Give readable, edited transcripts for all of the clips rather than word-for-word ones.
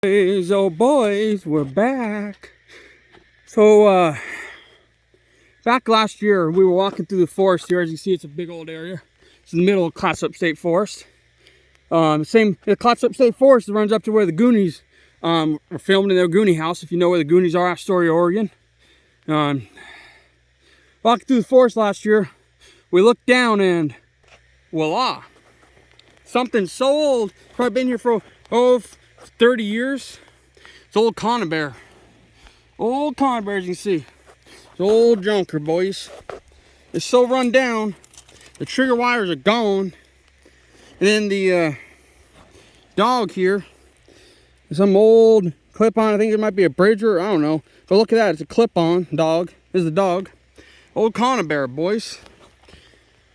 Boys, oh boys, we're back. So, back last year, we were walking through the forest here. As you see, it's a big old area. It's in the middle of Clatsop State Forest. The Clatsop State Forest runs up to where the Goonies were filmed in their Goonie house. If you know where the Goonies are, Astoria, Oregon. Walking through the forest last year, we looked down and voila, something so old, probably been here for 30 years. It's old conibear. Old conibear, as you can see. It's old junker, boys. It's so run down. The trigger wires are gone. And then the dog here is some old clip-on. I think it might be a Bridger. I don't know. But look at that. It's a clip-on dog. This is the dog. Old conibear, boys.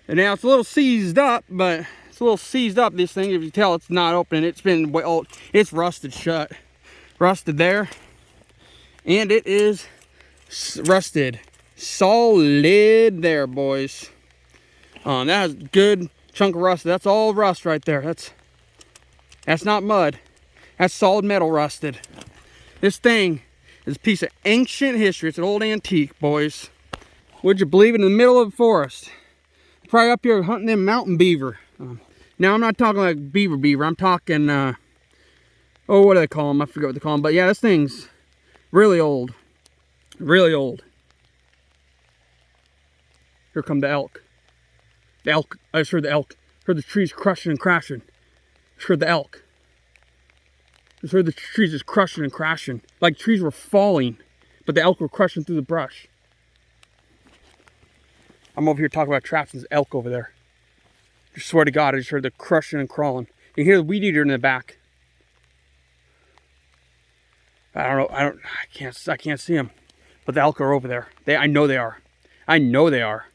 And now it's a little seized up, but it's a little seized up, this thing. If you tell, it's not open. It's been old. It's rusted shut. Rusted there. And it is rusted. Solid there, boys. That has a good chunk of rust. That's all rust right there. That's not mud. That's solid metal rusted. This thing is a piece of ancient history. It's an old antique, boys. Would you believe it? In the middle of the forest. Probably up here hunting them mountain beaver. Now, I'm not talking like beaver. I'm talking, what do they call them? I forget what they call them. But yeah, this thing's really old. Really old. Here come the elk. The elk. I just heard the elk. Heard the trees crushing and crashing. Just heard the elk. Just heard the trees just crushing and crashing. Like trees were falling, but the elk were crushing through the brush. I'm over here talking about traps and there's elk over there. I swear to God, I just heard the crushing and crawling. You can hear the weed eater in the back. I don't know. I can't see them. But the elk are over there. I know they are. I know they are.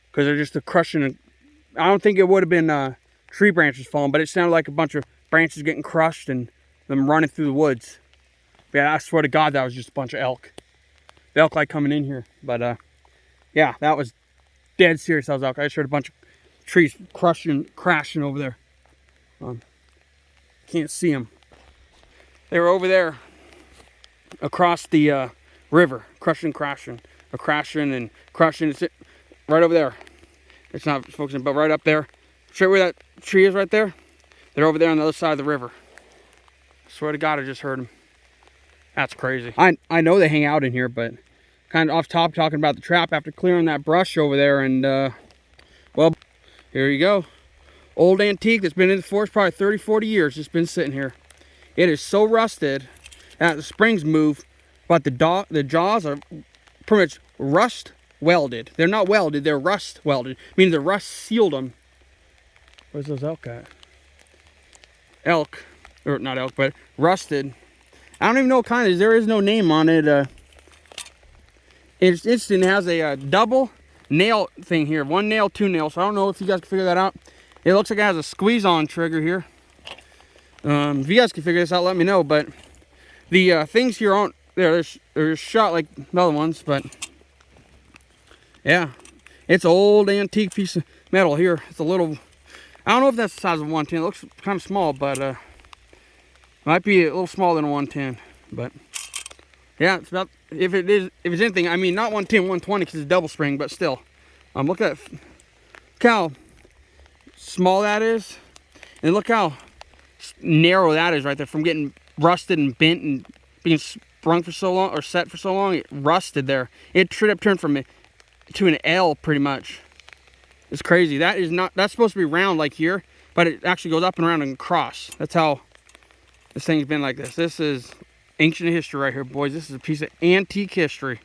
Because they're just the crushing. And I don't think it would have been tree branches falling, but it sounded like a bunch of branches getting crushed and them running through the woods. But yeah, I swear to God, that was just a bunch of elk. The elk like coming in here. But yeah, that was dead serious. I just heard a bunch of trees crashing over there. Can't see them. They were over there across the river, crashing and crushing. It's right over there. It's not focusing, but right up there. Straight where that tree is right there. They're over there on the other side of the river. I swear to God, I just heard them. That's crazy. I know they hang out in here, but kind of off top talking about the trap after clearing that brush over there. And well, here you go. Old antique that's been in the forest probably 30, 40 years. It's been sitting here. It is so rusted that the springs move, but the jaws are pretty much rust welded. They're not welded, they're rust welded. Meaning the rust sealed them. Where's those elk at? Elk, or not elk, but rusted. I don't even know what kind it is. There is no name on it. It has a double nail thing here. One nail, two nails. So I don't know if you guys can figure that out. It looks like it has a squeeze-on trigger here. If you guys can figure this out, let me know. But the things here aren't there. They're shot like the other ones. But yeah, it's an old antique piece of metal here. It's a little. I don't know if that's the size of a 110. It looks kind of small, but might be a little smaller than a 110. But yeah, it's about, if it's anything, I mean, not 110, 120 because it's double spring, but still. Look at how small that is. And look how narrow that is right there from getting rusted and bent and being sprung for so long, or set for so long. It rusted there. It straight up turned from it to an L pretty much. It's crazy. That's supposed to be round like here, but it actually goes up and around and across. That's how this thing's been like this. This is ancient history right here, boys. This is a piece of antique history.